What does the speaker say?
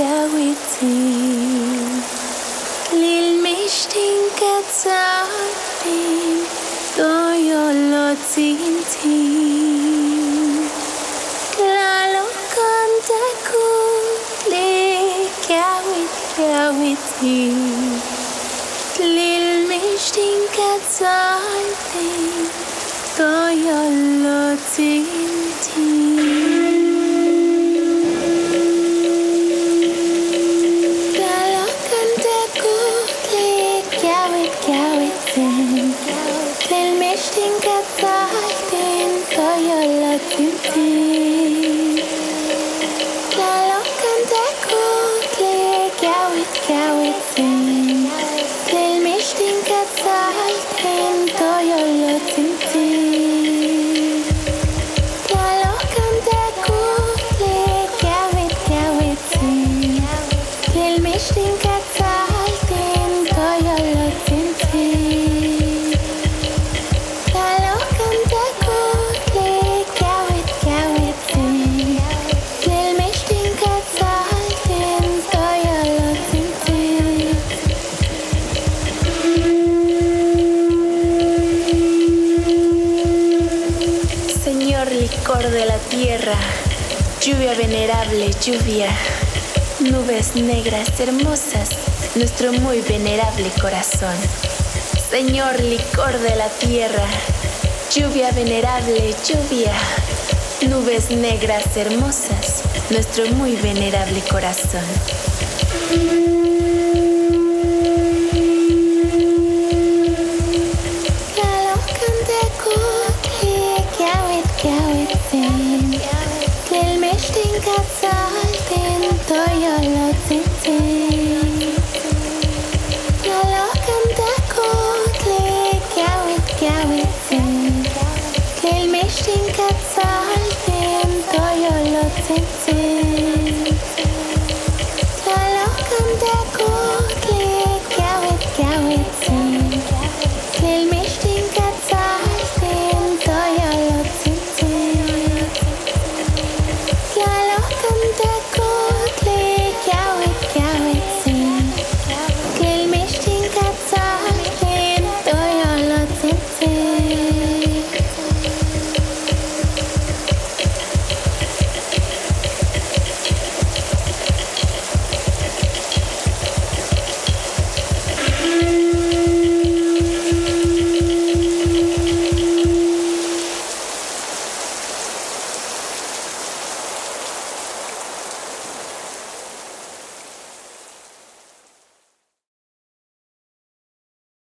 kawitin Lil mishtinka tsartin Toyolotintin Klalo kontakun Le kawitin Lil mishtinka tsartin Toyolotintin Licor de la tierra, lluvia venerable, lluvia, nubes negras hermosas, nuestro muy venerable corazón. Señor licor de la tierra, lluvia venerable, lluvia, nubes negras hermosas, nuestro muy venerable corazón. Lil mishtinka